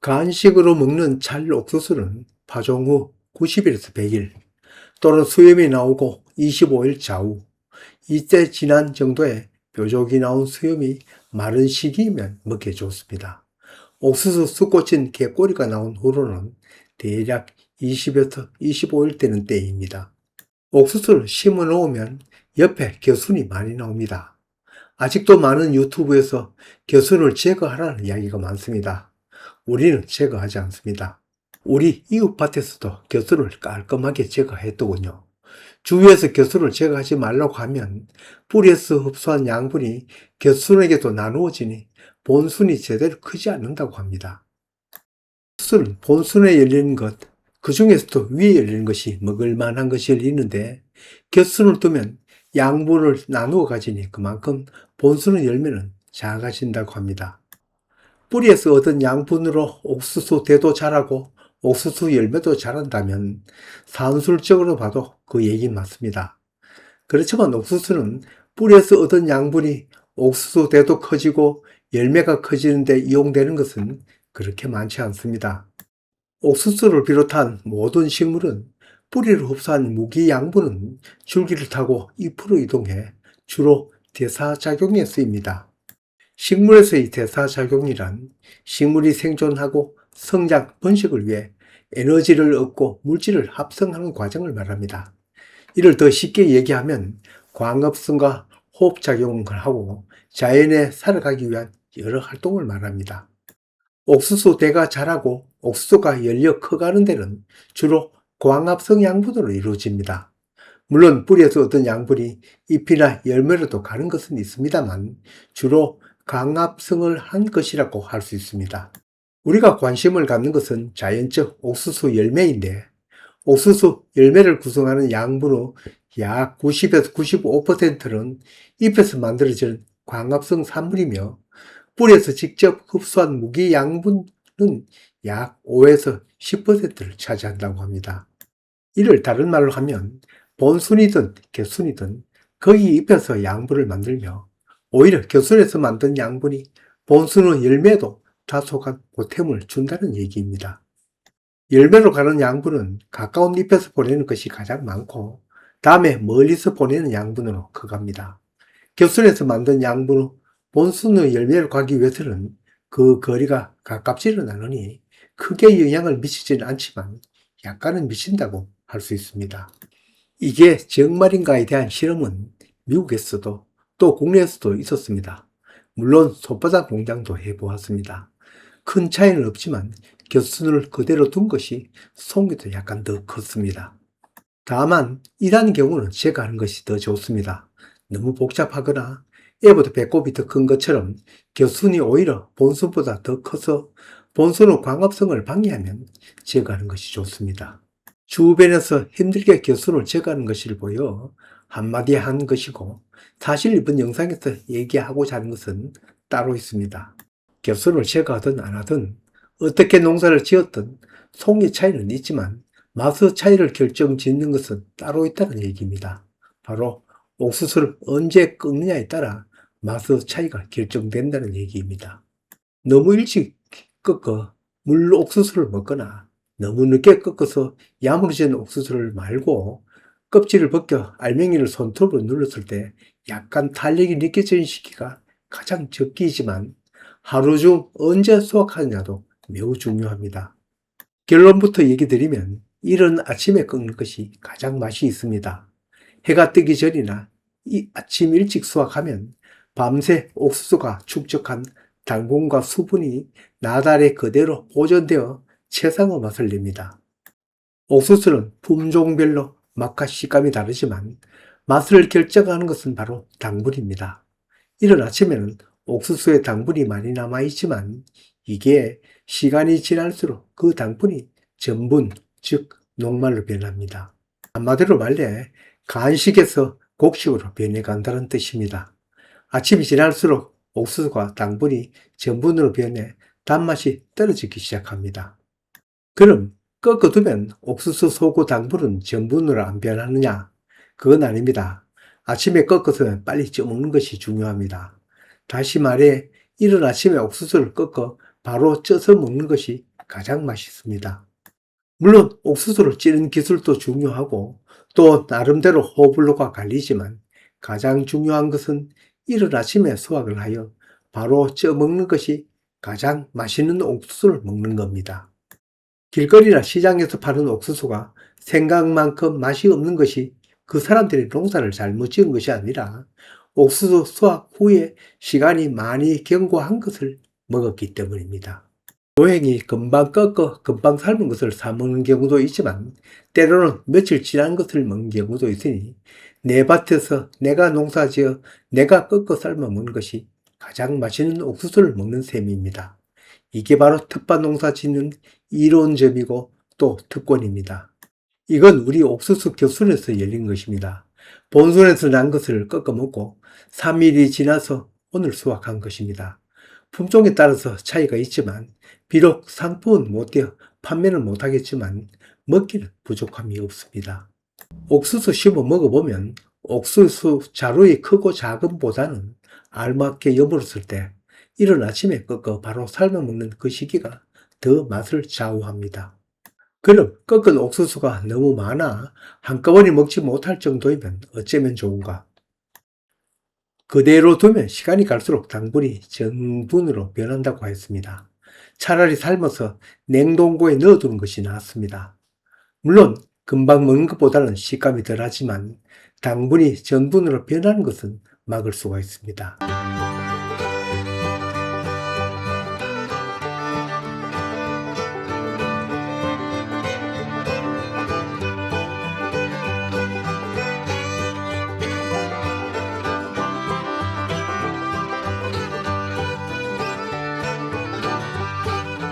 간식으로 먹는 찰옥수수는 파종 후 90일에서 100일 또는 수염이 나오고 25일 좌우, 이때 지난 정도의 뾰족이 나온 수염이 마른 시기이면 먹기 좋습니다. 옥수수 쑥꽃인 개꼬리가 나온 후로는 대략 20에서 25일 되는 때입니다. 옥수수를 심어 놓으면 옆에 겨순이 많이 나옵니다. 아직도 많은 유튜브에서 겨순을 제거하라는 이야기가 많습니다. 우리는 제거하지 않습니다. 우리 이웃밭에서도 겨순을 깔끔하게 제거했더군요. 주위에서 겨순을 제거하지 말라고 하면 뿌리에서 흡수한 양분이 겨순에게도 나누어지니 본순이 제대로 크지 않는다고 합니다. 옥수수는 본순에 열리는 것, 그 중에서도 위에 열리는 것이 먹을 만한 것이 열리는데, 겨순을 두면 양분을 나누어 가지니 그만큼 본순의 열매는 작아진다고 합니다. 뿌리에서 얻은 양분으로 옥수수 대도 자라고 옥수수 열매도 자란다면 산술적으로 봐도 그 얘기 맞습니다. 그렇지만 옥수수는 뿌리에서 얻은 양분이 옥수수 대도 커지고 열매가 커지는데 이용되는 것은 그렇게 많지 않습니다. 옥수수를 비롯한 모든 식물은 뿌리를 흡수한 무기 양분은 줄기를 타고 잎으로 이동해 주로 대사작용에 쓰입니다. 식물에서의 대사작용이란 식물이 생존하고 성장, 번식을 위해 에너지를 얻고 물질을 합성하는 과정을 말합니다. 이를 더 쉽게 얘기하면 광합성과 호흡작용을 하고 자연에 살아가기 위한 여러 활동을 말합니다. 옥수수 대가 자라고 옥수수가 열려 커가는 데는 주로 광합성 양분으로 이루어집니다. 물론 뿌리에서 얻은 양분이 잎이나 열매로도 가는 것은 있습니다만 주로 광합성을 한 것이라고 할 수 있습니다. 우리가 관심을 갖는 것은 자연적 옥수수 열매인데, 옥수수 열매를 구성하는 양분의 약 90에서 95%는 잎에서 만들어지는 광합성 산물이며, 뿌리에서 직접 흡수한 무기 양분은 약 5에서 10%를 차지한다고 합니다. 이를 다른 말로 하면 본순이든 개순이든 거기 잎에서 양분을 만들며, 오히려 겨순에서 만든 양분이 본순의 열매에도 다소간 보탬을 준다는 얘기입니다. 열매로 가는 양분은 가까운 잎에서 보내는 것이 가장 많고, 다음에 멀리서 보내는 양분으로 커갑니다. 겨순에서 만든 양분은 본순의 열매로 가기 위해서는 그 거리가 가깝지는 않으니 크게 영향을 미치지는 않지만 약간은 미친다고 할 수 있습니다. 이게 정말인가에 대한 실험은 미국에서도 또 국내에서도 있었습니다. 물론 손바닥 농장도 해보았습니다. 큰 차이는 없지만 겨순을 그대로 둔 것이 송이도 약간 더 컸습니다. 다만 이러한 경우는 제가 하는 것이 더 좋습니다. 너무 복잡하거나 애보다 배꼽이 더 큰 것처럼 겨순이 오히려 본순보다 더 커서 본순의 광합성을 방해하면 제거하는 것이 좋습니다. 주변에서 힘들게 겨순을 제거하는 것을 보여 한마디 한 것이고, 사실 이번 영상에서 얘기하고자 하는 것은 따로 있습니다. 겨순을 제거하든 안 하든 어떻게 농사를 지었든 송이 차이는 있지만 맛의 차이를 결정짓는 것은 따로 있다는 얘기입니다. 바로 옥수수를 언제 꺾느냐에 따라 맛의 차이가 결정된다는 얘기입니다. 너무 일찍 꺾어 물 옥수수를 먹거나 너무 늦게 꺾어서 야무져진 옥수수를 말고 껍질을 벗겨 알맹이를 손톱으로 눌렀을 때 약간 탄력이 느껴지는 시기가 가장 적기이지만 하루 중 언제 수확하느냐도 매우 중요합니다. 결론부터 얘기 드리면 이른 아침에 꺾는 것이 가장 맛이 있습니다. 해가 뜨기 전이나 이 아침 일찍 수확하면 밤새 옥수수가 축적한 당분과 수분이 나달에 그대로 보존되어 최상의 맛을 냅니다. 옥수수는 품종별로 맛과 식감이 다르지만 맛을 결정하는 것은 바로 당분입니다. 이른 아침에는 옥수수에 당분이 많이 남아있지만 이게 시간이 지날수록 그 당분이 전분, 즉 녹말로 변합니다. 한마디로 말해 간식에서 곡식으로 변해간다는 뜻입니다. 아침이 지날수록 옥수수가 당분이 전분으로 변해 단맛이 떨어지기 시작합니다. 그럼 꺾어두면 옥수수 속의 당분은 전분으로 안 변하느냐? 그건 아닙니다. 아침에 꺾어서 빨리 쪄먹는 것이 중요합니다. 다시 말해 이른 아침에 옥수수를 꺾어 바로 쪄서 먹는 것이 가장 맛있습니다. 물론 옥수수를 찌는 기술도 중요하고 또 나름대로 호불호가 갈리지만 가장 중요한 것은 이른 아침에 수확을 하여 바로 쪄 먹는 것이 가장 맛있는 옥수수를 먹는 겁니다. 길거리나 시장에서 파는 옥수수가 생각만큼 맛이 없는 것이 그 사람들이 농사를 잘못 지은 것이 아니라 옥수수 수확 후에 시간이 많이 경과한 것을 먹었기 때문입니다. 고행이 금방 꺾어 금방 삶은 것을 사 먹는 경우도 있지만 때로는 며칠 지난 것을 먹는 경우도 있으니 내 밭에서 내가 농사지어 내가 꺾어 삶아 먹는 것이 가장 맛있는 옥수수를 먹는 셈입니다. 이게 바로 텃밭 농사 짓는 이론점이고 또 특권입니다. 이건 우리 옥수수 교순에서 열린 것입니다. 본순에서 난 것을 꺾어 먹고 3일이 지나서 오늘 수확한 것입니다. 품종에 따라서 차이가 있지만 비록 상품은 못 되어 판매는 못하겠지만 먹기는 부족함이 없습니다. 옥수수 씹어 먹어보면 옥수수 자루의 크고 작음보다는 알맞게 여물었을 때 이른 아침에 꺾어 바로 삶아 먹는 그 시기가 더 맛을 좌우합니다. 그럼 꺾은 옥수수가 너무 많아 한꺼번에 먹지 못할 정도이면 어쩌면 좋은가? 그대로 두면 시간이 갈수록 당분이 전분으로 변한다고 했습니다. 차라리 삶아서 냉동고에 넣어두는 것이 낫습니다. 물론 금방 먹는 것보다는 식감이 덜하지만 당분이 전분으로 변하는 것은 막을 수가 있습니다.